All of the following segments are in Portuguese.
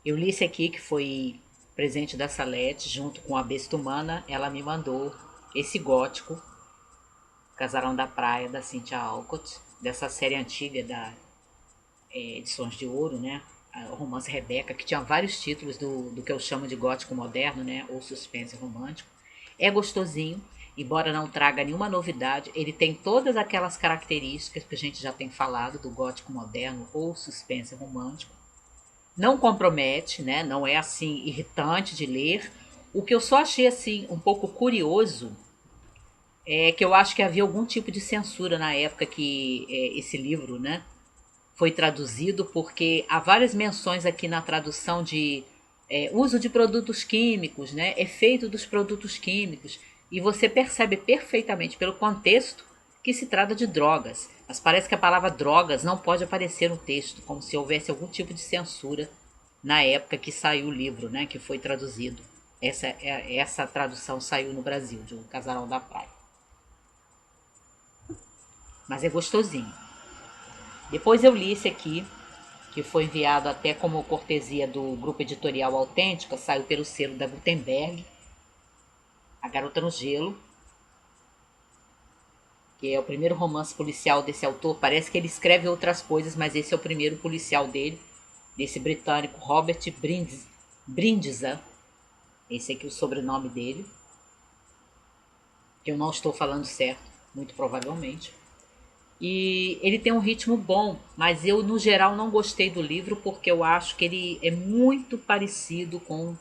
Eu li esse aqui, que foi presente da Salete, junto com a Besta Humana. Ela me mandou esse gótico, Casarão da Praia, da Cynthia Alcott, dessa série antiga da Edições de Ouro, né? O romance Rebeca, que tinha vários títulos do que eu chamo de gótico moderno, né? Ou suspense romântico. É gostosinho, embora não traga nenhuma novidade. Ele tem todas aquelas características que a gente já tem falado do gótico moderno ou suspense romântico. Não compromete, né? Não é assim irritante de ler. O que eu só achei assim um pouco curioso é que eu acho que havia algum tipo de censura na época que esse livro, né, foi traduzido, porque há várias menções aqui na tradução de uso de produtos químicos, né, efeito dos produtos químicos, e você percebe perfeitamente pelo contexto que se trata de drogas. Mas parece que a palavra drogas não pode aparecer no texto, como se houvesse algum tipo de censura na época que saiu o livro, né, que foi traduzido. Essa tradução saiu no Brasil, de O Casarão da Praia. Mas é gostosinho. Depois eu li esse aqui, que foi enviado até como cortesia do grupo editorial Autêntica, saiu pelo selo da Gutenberg, A Garota no Gelo, que é o primeiro romance policial desse autor. Parece que ele escreve outras coisas, mas esse é o primeiro policial dele, desse britânico Robert Brindisa. Esse aqui é o sobrenome dele, que eu não estou falando certo, muito provavelmente. E ele tem um ritmo bom, mas eu, no geral, não gostei do livro porque eu acho que ele é muito parecido com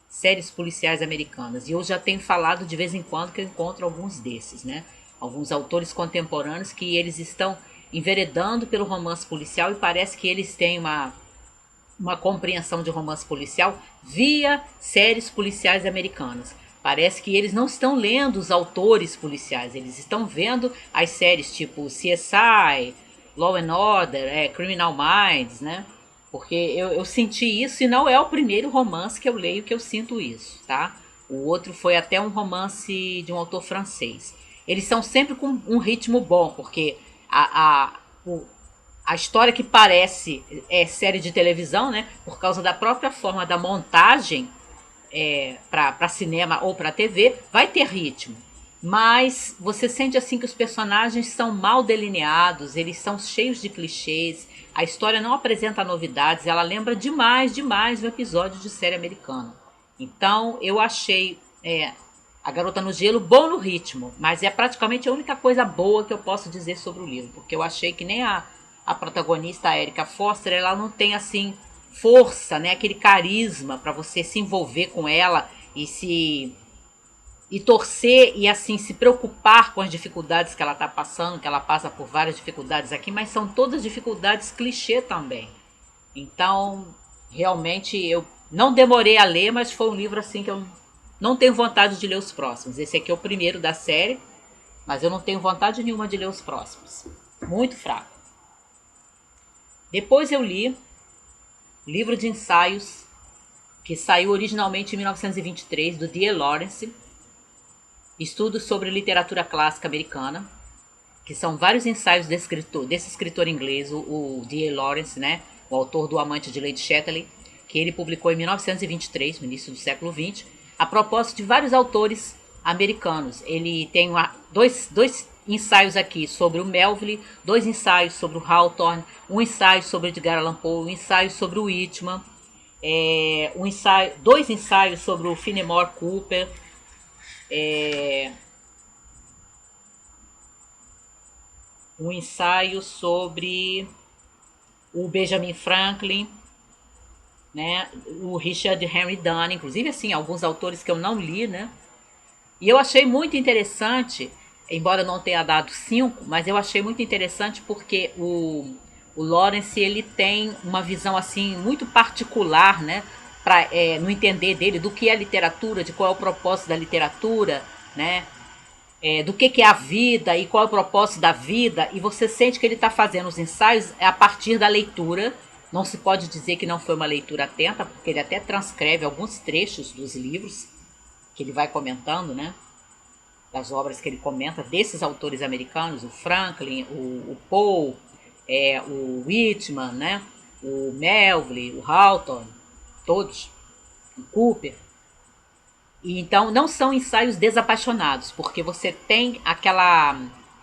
séries policiais americanas. E eu já tenho falado de vez em quando que eu encontro alguns desses, né? Alguns autores contemporâneos que eles estão enveredando pelo romance policial e parece que eles têm uma compreensão de romance policial via séries policiais americanas. Parece que eles não estão lendo os autores policiais, eles estão vendo as séries tipo CSI, Law and Order, Criminal Minds, né? Porque eu senti isso e não é o primeiro romance que eu leio que eu sinto isso, tá? O outro foi até um romance de um autor francês. Eles são sempre com um ritmo bom, porque a história que parece série de televisão, né? Por causa da própria forma da montagem para cinema ou para TV, vai ter ritmo. Mas você sente assim que os personagens são mal delineados, eles são cheios de clichês, a história não apresenta novidades, ela lembra demais, demais um episódio de série americana. Então eu achei A Garota no Gelo bom no ritmo, mas é praticamente a única coisa boa que eu posso dizer sobre o livro, porque eu achei que nem a protagonista, a Erika Foster, ela não tem assim força, né, aquele carisma para você se envolver com ela e torcer e assim se preocupar com as dificuldades que ela está passando, que ela passa por várias dificuldades aqui, mas são todas dificuldades clichê também. Então, realmente eu não demorei a ler, mas foi um livro assim que eu não tenho vontade de ler os próximos. Esse aqui é o primeiro da série, mas eu não tenho vontade nenhuma de ler os próximos. Muito fraco. Depois eu li livro de ensaios que saiu originalmente em 1923, do D.A. Lawrence, Estudos sobre Literatura Clássica Americana, que são vários ensaios desse escritor inglês, o D.A. Lawrence, né, o autor do Amante de Lady Chatterley, que ele publicou em 1923, no início do século XX, a propósito de vários autores americanos. Ele tem dois ensaios aqui sobre o Melville, dois ensaios sobre o Hawthorne, um ensaio sobre Edgar Allan Poe, um ensaio sobre o Whitman, dois ensaios sobre o Fenimore Cooper, um ensaio sobre o Benjamin Franklin, né, o Richard Henry Dunn, inclusive assim, alguns autores que eu não li, né? E eu achei muito interessante, embora não tenha dado 5, mas eu achei muito interessante porque o Lawrence ele tem uma visão assim muito particular, né, no entender dele do que é literatura, de qual é o propósito da literatura, né, do que é a vida e qual é o propósito da vida, e você sente que ele está fazendo os ensaios a partir da leitura. Não se pode dizer que não foi uma leitura atenta, porque ele até transcreve alguns trechos dos livros que ele vai comentando, né? Das obras que ele comenta desses autores americanos, o Franklin, o Poe, o Whitman, né? O Melville, o Hawthorne. todos, o Cooper. E então não são ensaios desapaixonados, porque você tem aquela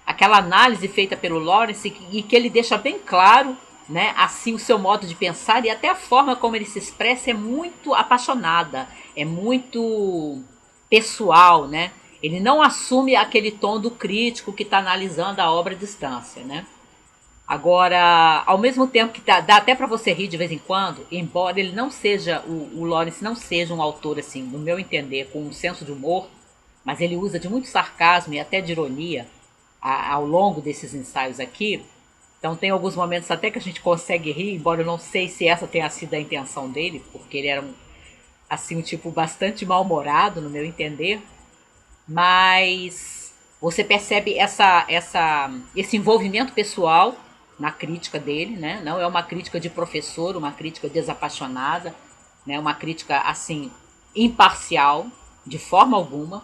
análise feita pelo Lawrence e que ele deixa bem claro, né, assim o seu modo de pensar e até a forma como ele se expressa é muito apaixonada, é muito pessoal, né? Ele não assume aquele tom do crítico que está analisando a obra à distância, né? Agora, ao mesmo tempo que dá até para você rir de vez em quando, embora ele não seja, o Lawrence não seja um autor, assim, no meu entender, com um senso de humor, mas ele usa de muito sarcasmo e até de ironia ao longo desses ensaios aqui. Então tem alguns momentos até que a gente consegue rir, embora eu não sei se essa tenha sido a intenção dele, porque ele era assim, um tipo bastante mal-humorado, no meu entender. Mas você percebe esse envolvimento pessoal na crítica dele, né? Não é uma crítica de professor, uma crítica desapaixonada, né? Uma crítica assim imparcial, de forma alguma.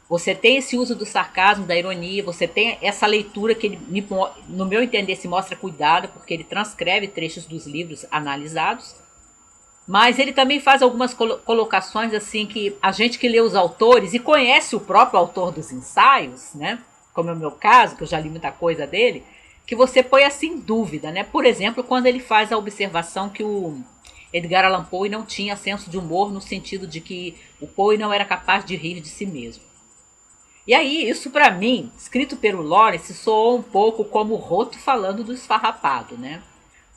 Você tem esse uso do sarcasmo, da ironia, você tem essa leitura que ele, no meu entender, se mostra cuidado, porque ele transcreve trechos dos livros analisados, mas ele também faz algumas colocações assim que a gente que lê os autores e conhece o próprio autor dos ensaios, né? Como é o meu caso, que eu já li muita coisa dele, que você põe assim em dúvida, né? Por exemplo, quando ele faz a observação que o Edgar Allan Poe não tinha senso de humor no sentido de que o Poe não era capaz de rir de si mesmo. E aí, isso para mim, escrito pelo Lawrence, soou um pouco como o Roto falando do esfarrapado, né?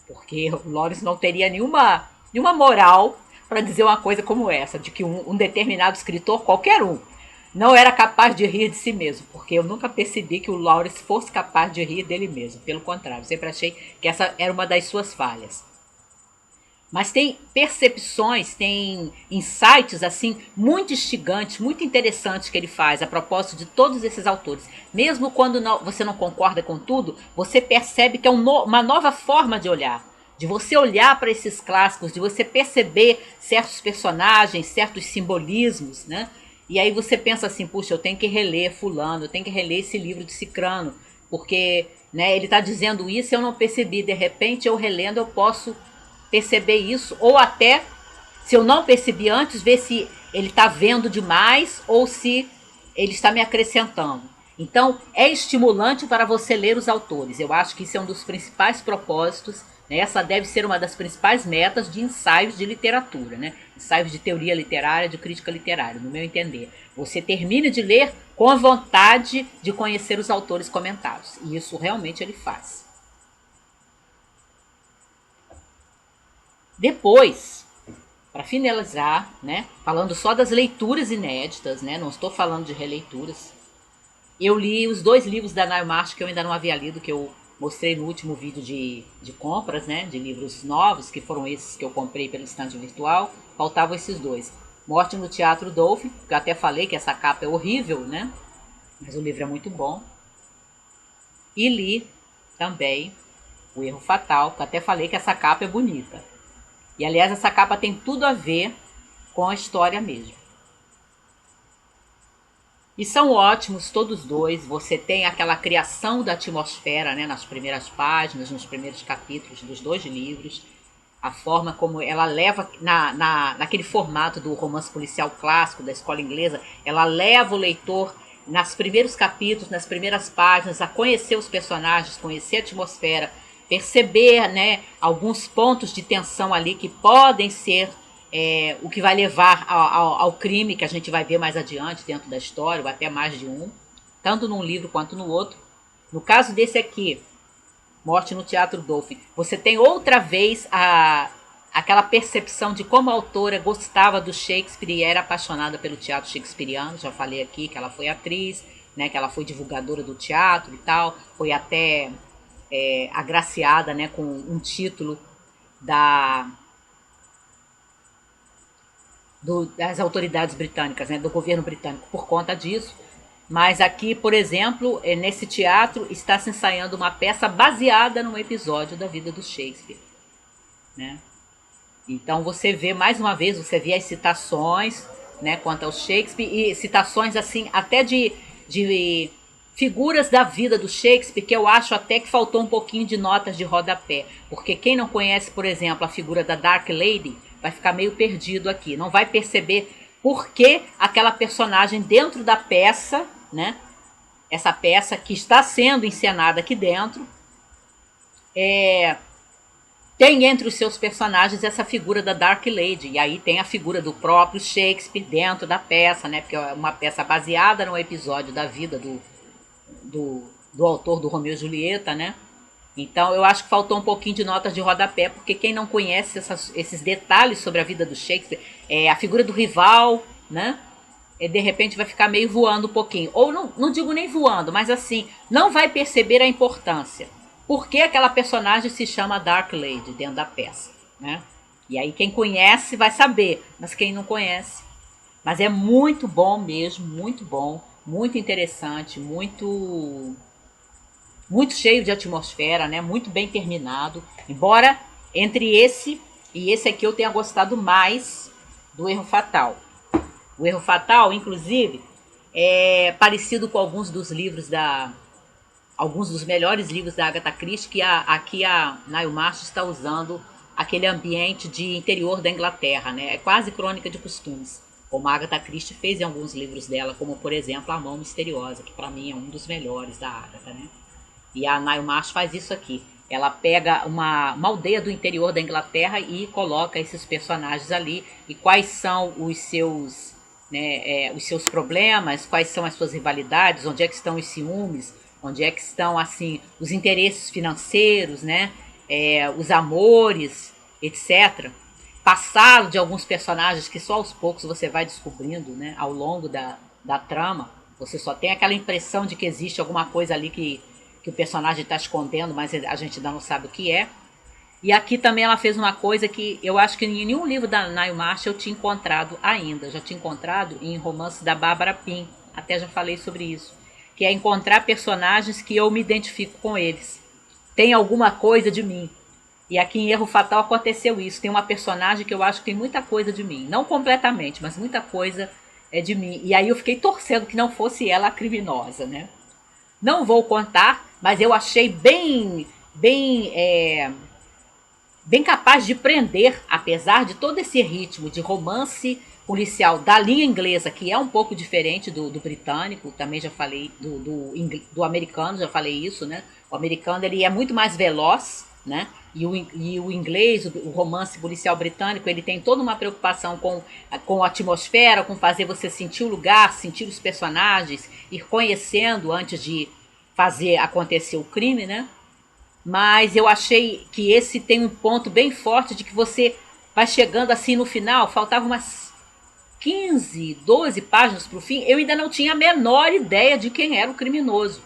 Porque o Lawrence não teria nenhuma moral para dizer uma coisa como essa, de que um determinado escritor, qualquer um, não era capaz de rir de si mesmo, porque eu nunca percebi que o Lawrence fosse capaz de rir dele mesmo. Pelo contrário, sempre achei que essa era uma das suas falhas. Mas tem percepções, tem insights assim muito instigantes, muito interessantes que ele faz a propósito de todos esses autores. Mesmo quando você não concorda com tudo, você percebe que é uma nova forma de olhar. De você olhar para esses clássicos, de você perceber certos personagens, certos simbolismos, né? E aí você pensa assim, puxa, eu tenho que reler fulano, eu tenho que reler esse livro de Cicrano, porque né, ele está dizendo isso e eu não percebi. De repente, eu relendo, eu posso perceber isso, ou até, se eu não percebi antes, ver se ele está vendo demais ou se ele está me acrescentando. Então, é estimulante para você ler os autores. Eu acho que isso é um dos principais propósitos. Né? Essa deve ser uma das principais metas de ensaios de literatura, né? Ensaios de teoria literária, de crítica literária, no meu entender. Você termina de ler com a vontade de conhecer os autores comentados. E isso realmente ele faz. Depois, para finalizar, né, falando só das leituras inéditas, né, não estou falando de releituras, eu li os 2 livros da Nail Marsh que eu ainda não havia lido, que eu mostrei no último vídeo de compras, né, de livros novos, que foram esses que eu comprei pelo estande virtual. Faltavam esses 2. Morte no Teatro Dolphin, que eu até falei que essa capa é horrível, né, mas o livro é muito bom. E li também O Erro Fatal, que eu até falei que essa capa é bonita. E aliás, essa capa tem tudo a ver com a história mesmo. E são ótimos todos dois. Você tem aquela criação da atmosfera, né, nas primeiras páginas, nos primeiros capítulos dos 2 livros. A forma como ela leva, naquele formato do romance policial clássico da escola inglesa, ela leva o leitor nos primeiros capítulos, nas primeiras páginas, a conhecer os personagens, conhecer a atmosfera, perceber, né, alguns pontos de tensão ali que podem ser o que vai levar ao crime que a gente vai ver mais adiante dentro da história, ou até mais de um, tanto num livro quanto no outro. No caso desse aqui, Morte no Teatro Dolphin, você tem outra vez aquela percepção de como a autora gostava do Shakespeare e era apaixonada pelo teatro shakespeariano. Já falei aqui que ela foi atriz, né, que ela foi divulgadora do teatro e tal, foi até agraciada, né, com um título da das autoridades britânicas, né, do governo britânico, por conta disso. Mas aqui, por exemplo, nesse teatro está se ensaiando uma peça baseada num episódio da vida do Shakespeare, né? Então você vê mais uma vez, você vê as citações, né, quanto ao Shakespeare, e citações assim até de figuras da vida do Shakespeare, que eu acho até que faltou um pouquinho de notas de rodapé, porque quem não conhece, por exemplo, a figura da Dark Lady, vai ficar meio perdido aqui. Não vai perceber por que aquela personagem dentro da peça, né? Essa peça que está sendo encenada aqui dentro, tem entre os seus personagens essa figura da Dark Lady. E aí tem a figura do próprio Shakespeare dentro da peça, né? Porque é uma peça baseada no episódio da vida do autor do Romeu e Julieta, né? Então eu acho que faltou um pouquinho de notas de rodapé, porque quem não conhece esses detalhes sobre a vida do Shakespeare, a figura do rival, né? De repente vai ficar meio voando um pouquinho. Ou não digo nem voando, mas assim, não vai perceber a importância. Por que aquela personagem se chama Dark Lady dentro da peça, né? E aí quem conhece vai saber, mas quem não conhece. Mas é muito bom mesmo, muito bom, muito interessante, muito cheio de atmosfera, né? Muito bem terminado. Embora entre esse e esse aqui eu tenha gostado mais do Erro Fatal. O Erro Fatal, inclusive, é parecido com alguns dos melhores livros da Agatha Christie, que aqui a Nail Marsh está usando aquele ambiente de interior da Inglaterra, né? É quase crônica de costumes, como a Agatha Christie fez em alguns livros dela, como por exemplo A Mão Misteriosa, que para mim é um dos melhores da Agatha, né? E a Nail Marsh faz isso aqui. Ela pega uma aldeia do interior da Inglaterra e coloca esses personagens ali. E quais são os seus problemas, quais são as suas rivalidades, onde é que estão os ciúmes, onde é que estão assim os interesses financeiros, né? Os amores, etc. Passado de alguns personagens que só aos poucos você vai descobrindo, né? Ao longo da trama. Você só tem aquela impressão de que existe alguma coisa ali que o personagem está escondendo, mas a gente ainda não sabe o que é. E aqui também ela fez uma coisa que eu acho que em nenhum livro da Nail Marsh eu tinha encontrado ainda. Eu já tinha encontrado em romance da Barbara Pym, até já falei sobre isso. Que é encontrar personagens que eu me identifico com eles. Tem alguma coisa de mim. E aqui em Erro Fatal aconteceu isso. Tem uma personagem que eu acho que tem muita coisa de mim. Não completamente, mas muita coisa é de mim. E aí eu fiquei torcendo que não fosse ela a criminosa, né? Não vou contar, mas eu achei bem capaz de prender, apesar de todo esse ritmo de romance policial da linha inglesa, que é um pouco diferente do britânico, também já falei, do americano, já falei isso, né? O americano ele é muito mais veloz, né? E o inglês, o romance policial britânico, ele tem toda uma preocupação com a atmosfera, com fazer você sentir o lugar, sentir os personagens, ir conhecendo antes de fazer acontecer o crime, né? Mas eu achei que esse tem um ponto bem forte de que você vai chegando assim no final, faltava umas 15, 12 páginas para o fim, eu ainda não tinha a menor ideia de quem era o criminoso.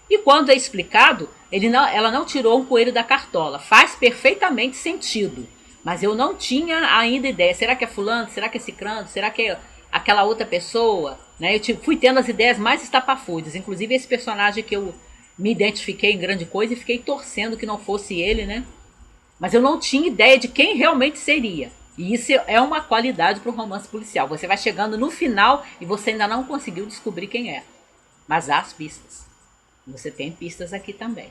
E quando é explicado, ela não tirou um coelho da cartola. Faz perfeitamente sentido. Mas eu não tinha ainda ideia. Será que é fulano? Será que é cicrano? Será que é aquela outra pessoa? Né? Eu fui tendo as ideias mais estapafúrdias. Inclusive esse personagem que eu me identifiquei em grande coisa e fiquei torcendo que não fosse ele, né? Mas eu não tinha ideia de quem realmente seria. E isso é uma qualidade para o romance policial. Você vai chegando no final e você ainda não conseguiu descobrir quem é. Mas há as pistas. Você tem pistas aqui também.